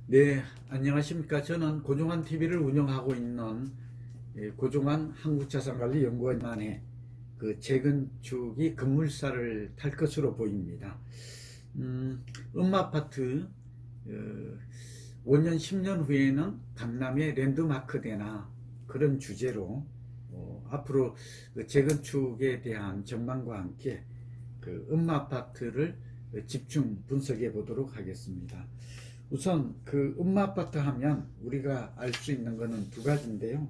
네, 안녕하십니까. 저는 고종환 TV를 운영하고 있는 고종환 한국자산관리연구원만의 그 재건축이 급물살을 탈 것으로 보입니다. 음마아파트 5년, 10년 후에는 강남의 랜드마크 되나 그런 주제로 앞으로 그 재건축에 대한 전망과 함께 그 음마아파트를 집중 분석해 보도록 하겠습니다. 우선 그 음마아파트 하면 우리가 알 수 있는 것은 두 가지인데요.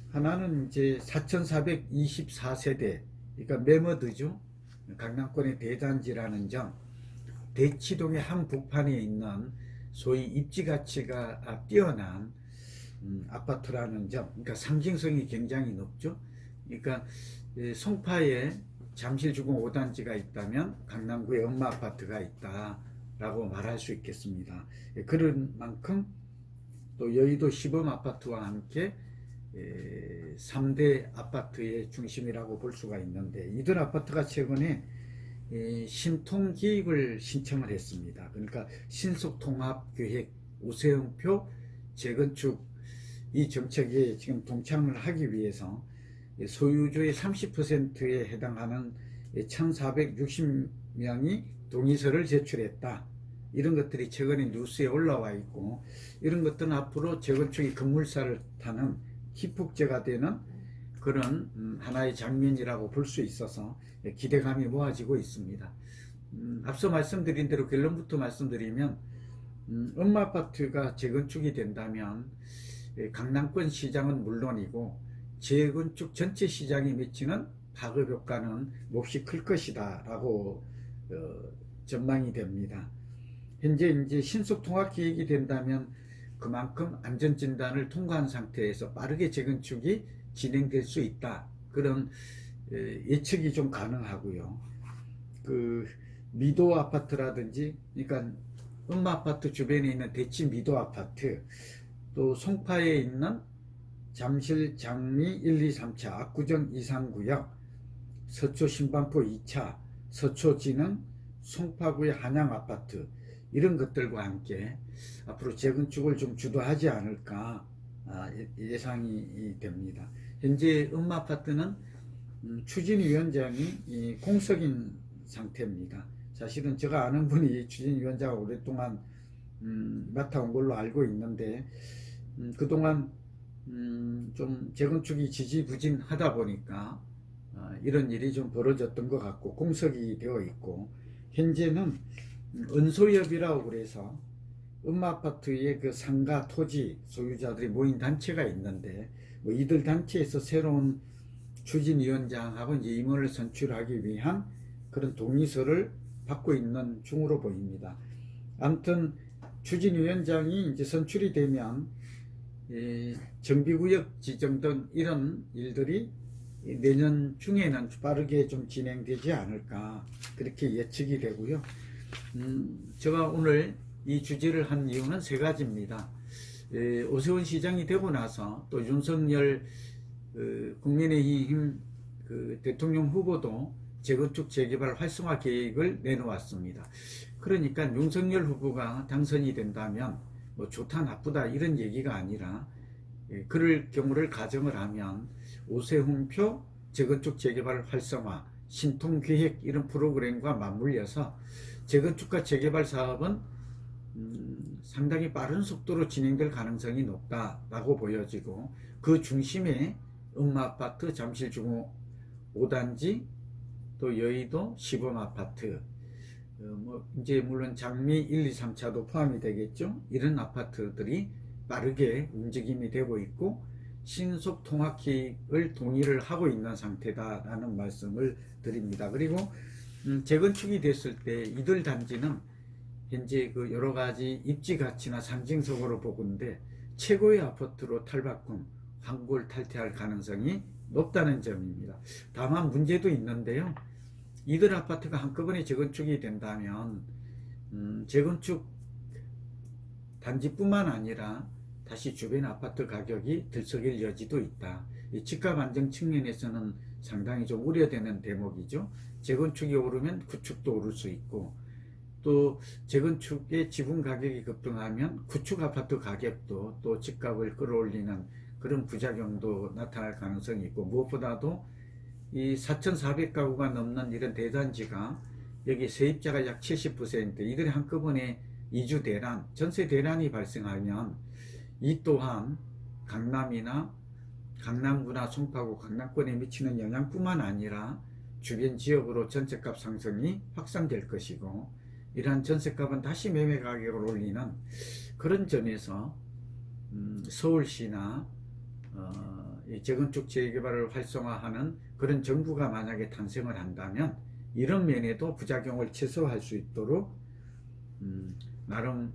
하나는 이제 4424세대, 그러니까 매머드죠. 강남권의 대단지라는 점, 대치동의 한복판에 있는 소위 입지 가치가 뛰어난 아파트라는 점, 그러니까 상징성이 굉장히 높죠. 그러니까 송파에 잠실주공 5단지가 있다면 강남구에 음마아파트가 있다라고 말할 수 있겠습니다. 그런 만큼 또 여의도 시범아파트와 함께 3대 아파트의 중심이라고 볼 수가 있는데, 이들 아파트가 최근에 신통기획을 신청을 했습니다. 그러니까 신속통합계획 오세훈표 재건축 이 정책에 지금 동참을 하기 위해서 소유주의 30%에 해당하는 1460명이 동의서를 제출했다. 이런 것들이 최근에 뉴스에 올라와 있고, 이런 것들은 앞으로 재건축이 급물살을 타는 희폭제가 되는 그런 하나의 장면이라고 볼 수 있어서 기대감이 모아지고 있습니다. 앞서 말씀드린 대로 결론부터 말씀드리면, 음마아파트가 재건축이 된다면 강남권 시장은 물론이고 재건축 전체 시장에 미치는 파급 효과는 몹시 클 것이다 라고 전망이 됩니다. 현재 이제 신속통합 계획이 된다면 그만큼 안전진단을 통과한 상태에서 빠르게 재건축이 진행될 수 있다, 그런 예측이 좀 가능하고요. 그 미도 아파트라든지, 그러니까 음마아파트 주변에 있는 대치 미도 아파트, 또 송파에 있는 잠실 장리 1, 2, 3차 압구정 이상구역, 서초 신반포 2차 서초진흥 송파구의 한양아파트, 이런 것들과 함께 앞으로 재건축을 좀 주도하지 않을까 예상이 됩니다. 현재 음마아파트는 추진위원장이 공석인 상태입니다. 사실은 제가 아는 분이 추진위원장을 오랫동안 맡아온 걸로 알고 있는데, 그동안 좀 재건축이 지지부진하다 보니까 이런 일이 좀 벌어졌던 것 같고 공석이 되어 있고, 현재는 은소협이라고 그래서 음마아파트의 그 상가 토지 소유자들이 모인 단체가 있는데, 뭐 이들 단체에서 새로운 추진위원장하고 이제 임원을 선출하기 위한 그런 동의서를 받고 있는 중으로 보입니다. 아무튼 추진위원장이 이제 선출이 되면 정비구역 지정 등 이런 일들이 내년 중에는 빠르게 좀 진행되지 않을까, 그렇게 예측이 되고요. 제가 오늘 이 주제를 한 이유는 세 가지입니다. 오세훈 시장이 되고 나서 또 윤석열 국민의힘 대통령 후보도 재건축 재개발 활성화 계획을 내놓았습니다. 그러니까 윤석열 후보가 당선이 된다면 뭐 좋다 나쁘다 이런 얘기가 아니라, 그럴 경우를 가정을 하면 오세훈표 재건축 재개발 활성화 신통계획 이런 프로그램과 맞물려서 재건축과 재개발 사업은 상당히 빠른 속도로 진행될 가능성이 높다라고 보여지고, 그 중심에 음마아파트 잠실주공 5단지, 또 여의도 시범아파트, 뭐 이제 물론 장미 1, 2, 3차도 포함이 되겠죠. 이런 아파트들이 빠르게 움직임이 되고 있고 신속통합계획을 동의를 하고 있는 상태다라는 말씀을 드립니다. 그리고 재건축이 됐을 때 이들 단지는 현재 그 여러 가지 입지 가치나 상징성으로 보건대 최고의 아파트로 탈바꿈, 환골 탈퇴할 가능성이 높다는 점입니다. 다만 문제도 있는데요. 이들 아파트가 한꺼번에 재건축이 된다면 재건축 단지뿐만 아니라 다시 주변 아파트 가격이 들썩일 여지도 있다. 이 집값 안정 측면에서는 상당히 좀 우려되는 대목이죠. 재건축이 오르면 구축도 오를 수 있고, 또 재건축의 지분 가격이 급등하면 구축 아파트 가격도 또 집값을 끌어올리는 그런 부작용도 나타날 가능성이 있고, 무엇보다도 이 4,400가구가 넘는 이런 대단지가 여기 세입자가 약 70%, 이들이 한꺼번에 이주 대란, 전세 대란이 발생하면 이 또한 강남이나 강남구나 송파구, 강남권에 미치는 영향뿐만 아니라 주변 지역으로 전세값 상승이 확산될 것이고, 이러한 전세값은 다시 매매 가격을 올리는 그런 점에서 서울시나 이 재건축 재개발을 활성화하는 그런 정부가 만약에 탄생을 한다면 이런 면에도 부작용을 최소화할 수 있도록 나름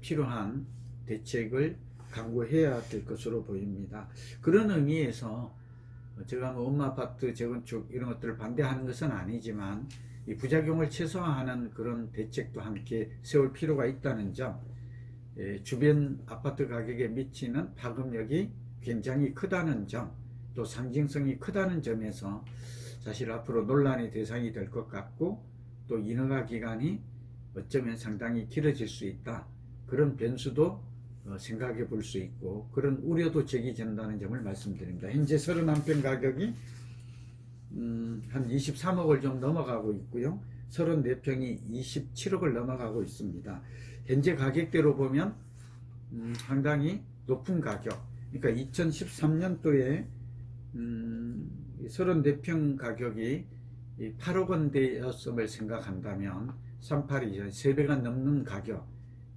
필요한 대책을 강구해야 될 것으로 보입니다. 그런 의미에서 제가 뭐 음마아파트 재건축 이런 것들을 반대하는 것은 아니지만 이 부작용을 최소화하는 그런 대책도 함께 세울 필요가 있다는 점, 주변 아파트 가격에 미치는 파급력이 굉장히 크다는 점, 또 상징성이 크다는 점에서 사실 앞으로 논란의 대상이 될 것 같고, 또 인허가 기간이 어쩌면 상당히 길어질 수 있다, 그런 변수도 생각해 볼 수 있고 그런 우려도 제기된다는 점을 말씀드립니다. 현재 31평 가격이 한 23억을 좀 넘어가고 있고요. 34평이 27억을 넘어가고 있습니다. 현재 가격대로 보면 상당히 높은 가격, 그러니까 2013년도에 34평 가격이 8억 원대였음을 생각한다면 38이 3배가 넘는 가격,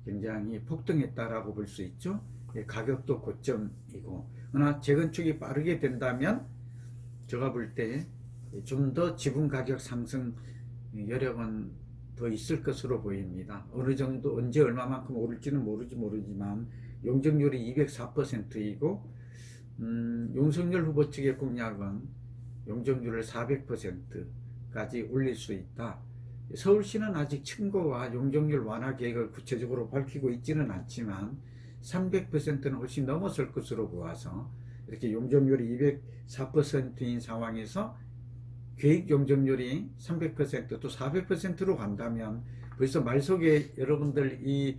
굉장히 폭등했다라고 볼 수 있죠. 가격도 고점이고, 그러나 재건축이 빠르게 된다면 제가 볼 때 좀 더 지분 가격 상승 여력은 더 있을 것으로 보입니다. 어느 정도 언제 얼마만큼 오를지는 모르지만 용적률이 204%이고 윤석열 후보 측의 공약은 용적률을 400%까지 올릴 수 있다. 서울시는 아직 층고와 용적률 완화 계획을 구체적으로 밝히고 있지는 않지만 300%는 훨씬 넘어설 것으로 보아서 이렇게 용적률이 204%인 상황에서 계획 용적률이 300% 또 400%로 간다면 벌써 말 속에 여러분들 이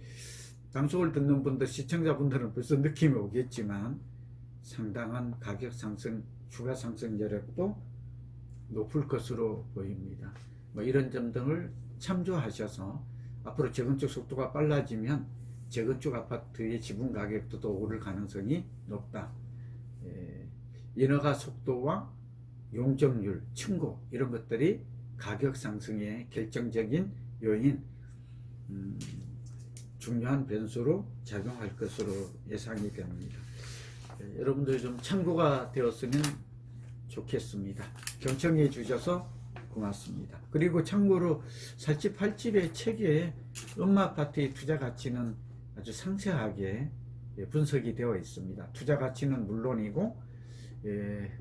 방송을 듣는 분들, 시청자분들은 벌써 느낌이 오겠지만 상당한 가격 상승, 추가 상승 여력도 높을 것으로 보입니다. 뭐 이런 점 등을 참조하셔서 앞으로 재건축 속도가 빨라지면 재건축 아파트의 지분 가격도 더 오를 가능성이 높다. 인허가 속도와 용적률, 층고 이런 것들이 가격 상승의 결정적인 요인, 중요한 변수로 작용할 것으로 예상이 됩니다. 여러분들 좀 참고가 되었으면 좋겠습니다. 경청해 주셔서 고맙습니다. 그리고 참고로 살집 팔집의 책에 음마아파트의 투자 가치는 아주 상세하게 분석이 되어 있습니다. 투자 가치는 물론이고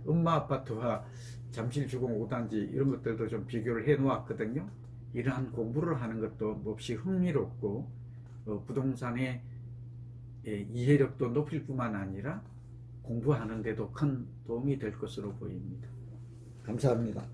음마아파트와 잠실주공 5단지 이런 것들도 좀 비교를 해 놓았거든요. 이러한 공부를 하는 것도 몹시 흥미롭고 부동산의 이해력도 높일 뿐만 아니라 공부하는 데도 큰 도움이 될 것으로 보입니다. 감사합니다.